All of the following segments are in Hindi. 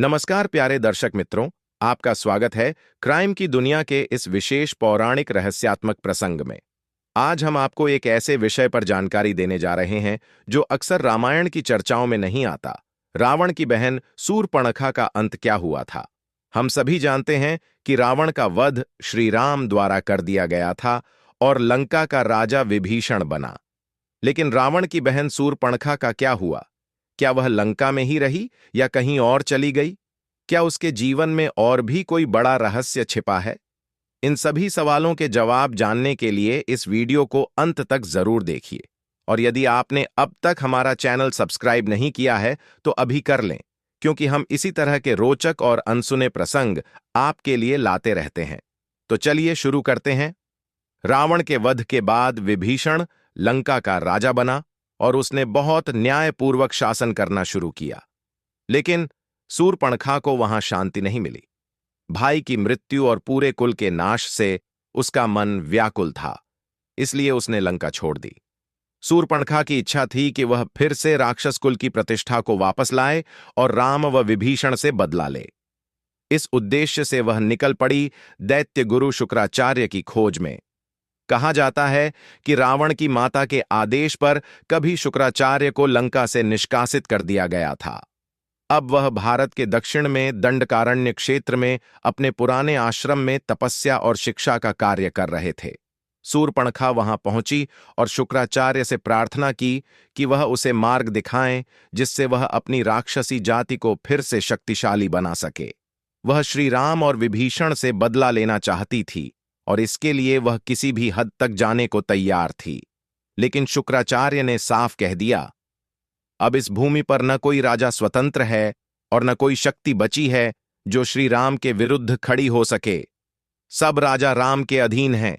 नमस्कार प्यारे दर्शक मित्रों, आपका स्वागत है क्राइम की दुनिया के इस विशेष पौराणिक रहस्यात्मक प्रसंग में। आज हम आपको एक ऐसे विषय पर जानकारी देने जा रहे हैं जो अक्सर रामायण की चर्चाओं में नहीं आता। रावण की बहन शूर्पणखा का अंत क्या हुआ था। हम सभी जानते हैं कि रावण का वध श्री राम द्वारा कर दिया गया था और लंका का राजा विभीषण बना। लेकिन रावण की बहन शूर्पणखा का क्या हुआ? क्या वह लंका में ही रही या कहीं और चली गई? क्या उसके जीवन में और भी कोई बड़ा रहस्य छिपा है? इन सभी सवालों के जवाब जानने के लिए इस वीडियो को अंत तक जरूर देखिए। और यदि आपने अब तक हमारा चैनल सब्सक्राइब नहीं किया है तो अभी कर लें, क्योंकि हम इसी तरह के रोचक और अनसुने प्रसंग आपके लिए लाते रहते हैं। तो चलिए शुरू करते हैं। रावण के वध के बाद विभीषण लंका का राजा बना और उसने बहुत न्यायपूर्वक शासन करना शुरू किया। लेकिन शूर्पणखा को वहां शांति नहीं मिली। भाई की मृत्यु और पूरे कुल के नाश से उसका मन व्याकुल था, इसलिए उसने लंका छोड़ दी। शूर्पणखा की इच्छा थी कि वह फिर से राक्षस कुल की प्रतिष्ठा को वापस लाए और राम व विभीषण से बदला ले। इस उद्देश्य से वह निकल पड़ी दैत्य गुरु शुक्राचार्य की खोज में। कहा जाता है कि रावण की माता के आदेश पर कभी शुक्राचार्य को लंका से निष्कासित कर दिया गया था। अब वह भारत के दक्षिण में दंडकारण्य क्षेत्र में अपने पुराने आश्रम में तपस्या और शिक्षा का कार्य कर रहे थे। शूर्पणखा वहां पहुंची और शुक्राचार्य से प्रार्थना की कि वह उसे मार्ग दिखाएं जिससे वह अपनी राक्षसी जाति को फिर से शक्तिशाली बना सके। वह श्री राम और विभीषण से बदला लेना चाहती थी और इसके लिए वह किसी भी हद तक जाने को तैयार थी। लेकिन शुक्राचार्य ने साफ कह दिया, अब इस भूमि पर न कोई राजा स्वतंत्र है और न कोई शक्ति बची है जो श्री राम के विरुद्ध खड़ी हो सके। सब राजा राम के अधीन हैं,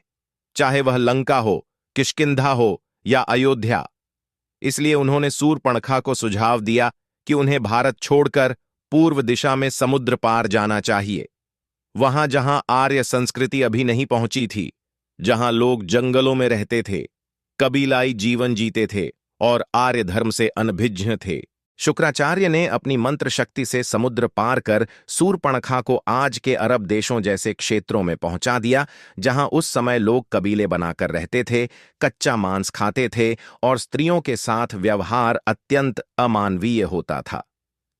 चाहे वह लंका हो, किष्किंधा हो या अयोध्या। इसलिए उन्होंने शूर्पणखा को सुझाव दिया कि उन्हें भारत छोड़कर पूर्व दिशा में समुद्र पार जाना चाहिए, वहां जहां आर्य संस्कृति अभी नहीं पहुंची थी, जहां लोग जंगलों में रहते थे, कबीलाई जीवन जीते थे और आर्य धर्म से अनभिज्ञ थे। शुक्राचार्य ने अपनी मंत्र शक्ति से समुद्र पार कर शूर्पणखा को आज के अरब देशों जैसे क्षेत्रों में पहुंचा दिया, जहां उस समय लोग कबीले बनाकर रहते थे, कच्चा मांस खाते थे और स्त्रियों के साथ व्यवहार अत्यंत अमानवीय होता था।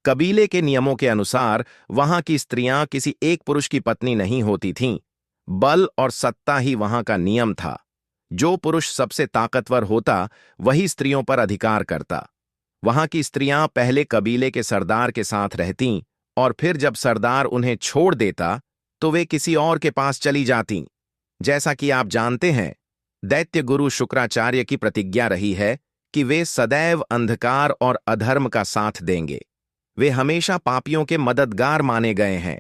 कबीले के नियमों के अनुसार वहां की स्त्रियां किसी एक पुरुष की पत्नी नहीं होती थीं। बल और सत्ता ही वहां का नियम था। जो पुरुष सबसे ताकतवर होता वही स्त्रियों पर अधिकार करता। वहां की स्त्रियां पहले कबीले के सरदार के साथ रहतीं और फिर जब सरदार उन्हें छोड़ देता तो वे किसी और के पास चली जातीं। जैसा कि आप जानते हैं, दैत्य गुरु शुक्राचार्य की प्रतिज्ञा रही है कि वे सदैव अंधकार और अधर्म का साथ देंगे। वे हमेशा पापियों के मददगार माने गए हैं।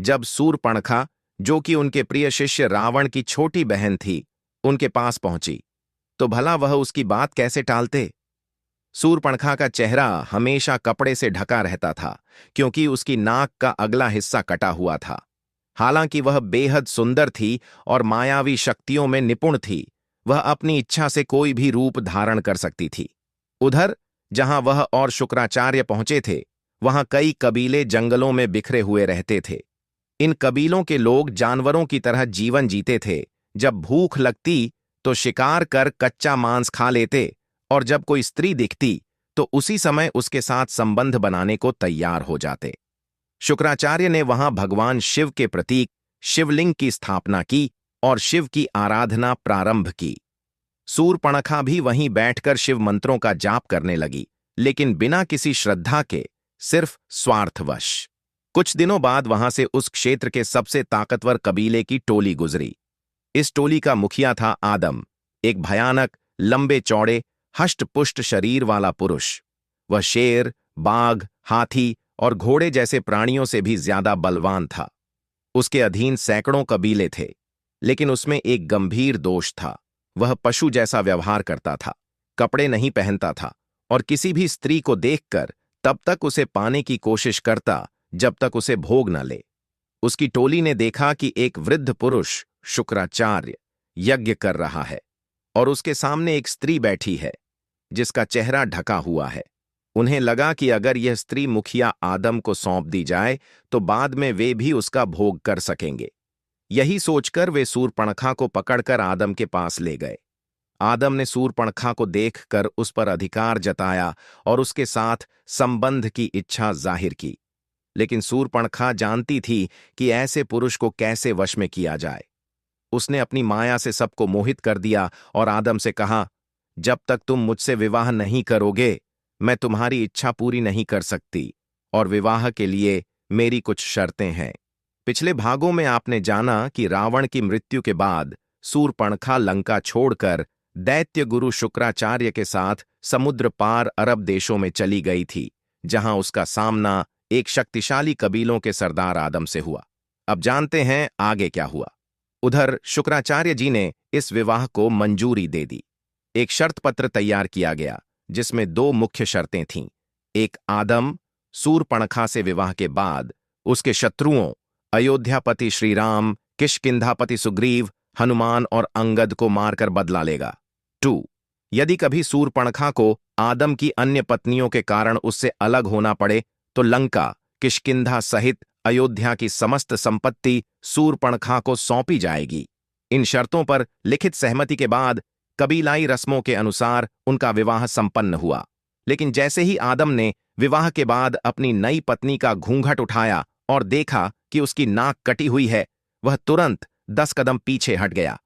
जब शूर्पणखा, जो कि उनके प्रिय शिष्य रावण की छोटी बहन थी, उनके पास पहुंची तो भला वह उसकी बात कैसे टालते। शूर्पणखा का चेहरा हमेशा कपड़े से ढका रहता था, क्योंकि उसकी नाक का अगला हिस्सा कटा हुआ था। हालांकि वह बेहद सुंदर थी और मायावी शक्तियों में निपुण थी, वह अपनी इच्छा से कोई भी रूप धारण कर सकती थी। उधर जहां वह और शुक्राचार्य पहुंचे थे, वहां कई कबीले जंगलों में बिखरे हुए रहते थे। इन कबीलों के लोग जानवरों की तरह जीवन जीते थे। जब भूख लगती तो शिकार कर कच्चा मांस खा लेते और जब कोई स्त्री दिखती तो उसी समय उसके साथ संबंध बनाने को तैयार हो जाते। शुक्राचार्य ने वहां भगवान शिव के प्रतीक शिवलिंग की स्थापना की और शिव की आराधना प्रारंभ की। शूर्पणखा भी वहीं बैठकर शिव मंत्रों का जाप करने लगी, लेकिन बिना किसी श्रद्धा के, सिर्फ स्वार्थवश। कुछ दिनों बाद वहां से उस क्षेत्र के सबसे ताकतवर कबीले की टोली गुजरी। इस टोली का मुखिया था आदम, एक भयानक, लंबे चौड़े, हष्ट-पुष्ट शरीर वाला पुरुष। वह शेर, बाघ, हाथी और घोड़े जैसे प्राणियों से भी ज्यादा बलवान था। उसके अधीन सैकड़ों कबीले थे, लेकिन उसमें एक गंभीर दोष था। वह पशु जैसा व्यवहार करता था, कपड़े नहीं पहनता था और किसी भी स्त्री को देखकर तब तक उसे पाने की कोशिश करता जब तक उसे भोग न ले। उसकी टोली ने देखा कि एक वृद्ध पुरुष, शुक्राचार्य, यज्ञ कर रहा है और उसके सामने एक स्त्री बैठी है जिसका चेहरा ढका हुआ है। उन्हें लगा कि अगर यह स्त्री मुखिया आदम को सौंप दी जाए तो बाद में वे भी उसका भोग कर सकेंगे। यही सोचकर वे सूर्पणखा को पकड़कर आदम के पास ले गए। आदम ने सूर्पणखा को देखकर उस पर अधिकार जताया और उसके साथ संबंध की इच्छा जाहिर की। लेकिन सूर्पणखा जानती थी कि ऐसे पुरुष को कैसे वश में किया जाए। उसने अपनी माया से सबको मोहित कर दिया और आदम से कहा, जब तक तुम मुझसे विवाह नहीं करोगे मैं तुम्हारी इच्छा पूरी नहीं कर सकती, और विवाह के लिए मेरी कुछ शर्तें हैं। पिछले भागों में आपने जाना कि रावण की मृत्यु के बाद सूर्पणखा लंका छोड़कर दैत्य गुरु शुक्राचार्य के साथ समुद्र पार अरब देशों में चली गई थी, जहां उसका सामना एक शक्तिशाली कबीलों के सरदार आदम से हुआ। अब जानते हैं आगे क्या हुआ। उधर शुक्राचार्य जी ने इस विवाह को मंजूरी दे दी। एक शर्त पत्र तैयार किया गया जिसमें 2 मुख्य शर्तें थीं। एक, आदम सूर्पणखा से विवाह के बाद उसके शत्रुओं अयोध्यापति श्री राम, किष्किंधापति सुग्रीव, हनुमान और अंगद को मारकर बदला लेगा। 2, यदि कभी सूर्पणखा को आदम की अन्य पत्नियों के कारण उससे अलग होना पड़े तो लंका, किष्किंधा सहित अयोध्या की समस्त संपत्ति सूर्पणखा को सौंपी जाएगी। इन शर्तों पर लिखित सहमति के बाद कबीलाई रस्मों के अनुसार उनका विवाह संपन्न हुआ। लेकिन जैसे ही आदम ने विवाह के बाद अपनी नई पत्नी का घूंघट उठाया और देखा कि उसकी नाक कटी हुई है, वह तुरंत 10 कदम पीछे हट गया।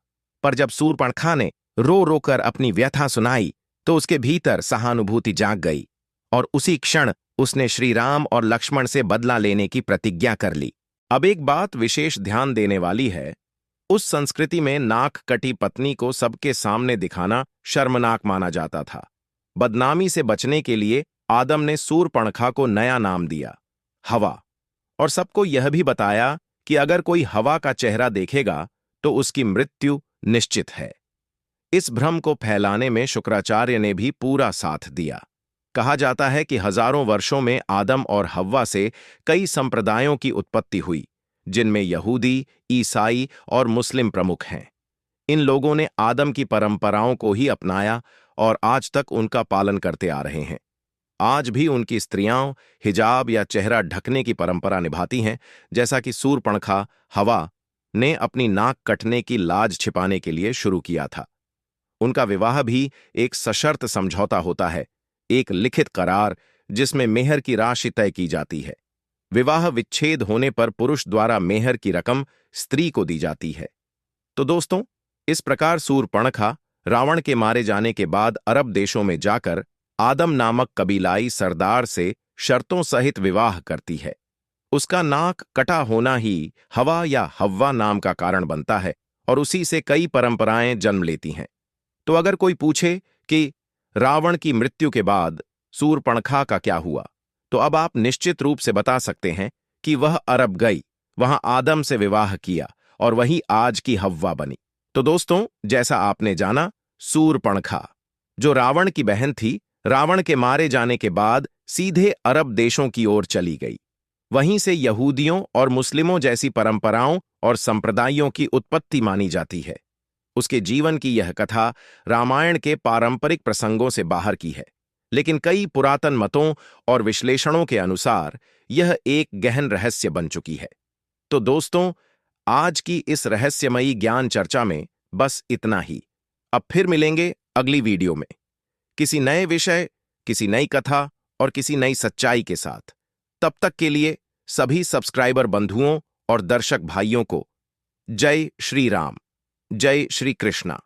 पर जब सूर्पणखा ने रो रोकर अपनी व्यथा सुनाई तो उसके भीतर सहानुभूति जाग गई और उसी क्षण उसने श्री राम और लक्ष्मण से बदला लेने की प्रतिज्ञा कर ली। अब एक बात विशेष ध्यान देने वाली है। उस संस्कृति में नाक कटी पत्नी को सबके सामने दिखाना शर्मनाक माना जाता था। बदनामी से बचने के लिए आदम ने सूर्पणखा को नया नाम दिया, हवा, और सबको यह भी बताया कि अगर कोई हवा का चेहरा देखेगा तो उसकी मृत्यु निश्चित है। इस भ्रम को फैलाने में शुक्राचार्य ने भी पूरा साथ दिया। कहा जाता है कि हजारों वर्षों में आदम और हव्वा से कई संप्रदायों की उत्पत्ति हुई, जिनमें यहूदी, ईसाई और मुस्लिम प्रमुख हैं। इन लोगों ने आदम की परंपराओं को ही अपनाया और आज तक उनका पालन करते आ रहे हैं। आज भी उनकी स्त्रियां हिजाब या चेहरा ढकने की परंपरा निभाती हैं, जैसा कि सूर्पणखा, हवा, ने अपनी नाक कटने की लाज छिपाने के लिए शुरू किया था। उनका विवाह भी एक सशर्त समझौता होता है, एक लिखित करार जिसमें मेहर की राशि तय की जाती है। विवाह विच्छेद होने पर पुरुष द्वारा मेहर की रकम स्त्री को दी जाती है। तो दोस्तों, इस प्रकार सूर्पणखा रावण के मारे जाने के बाद अरब देशों में जाकर आदम नामक कबीलाई सरदार से शर्तों सहित विवाह करती है। उसका नाक कटा होना ही हवा या हव्वा नाम का कारण बनता है और उसी से कई परंपराएं जन्म लेती हैं। तो अगर कोई पूछे कि रावण की मृत्यु के बाद सूर्पणखा का क्या हुआ, तो अब आप निश्चित रूप से बता सकते हैं कि वह अरब गई, वहां आदम से विवाह किया और वही आज की हव्वा बनी। तो दोस्तों, जैसा आपने जाना, सूर्पणखा जो रावण की बहन थी, रावण के मारे जाने के बाद सीधे अरब देशों की ओर चली गई। वहीं से यहूदियों और मुस्लिमों जैसी परंपराओं और संप्रदायों की उत्पत्ति मानी जाती है। उसके जीवन की यह कथा रामायण के पारंपरिक प्रसंगों से बाहर की है, लेकिन कई पुरातन मतों और विश्लेषणों के अनुसार यह एक गहन रहस्य बन चुकी है। तो दोस्तों, आज की इस रहस्यमयी ज्ञान चर्चा में बस इतना ही। अब फिर मिलेंगे अगली वीडियो में किसी नए विषय, किसी नई कथा और किसी नई सच्चाई के साथ। तब तक के लिए सभी सब्सक्राइबर बंधुओं और दर्शक भाइयों को जय श्री राम, जय श्री कृष्णा।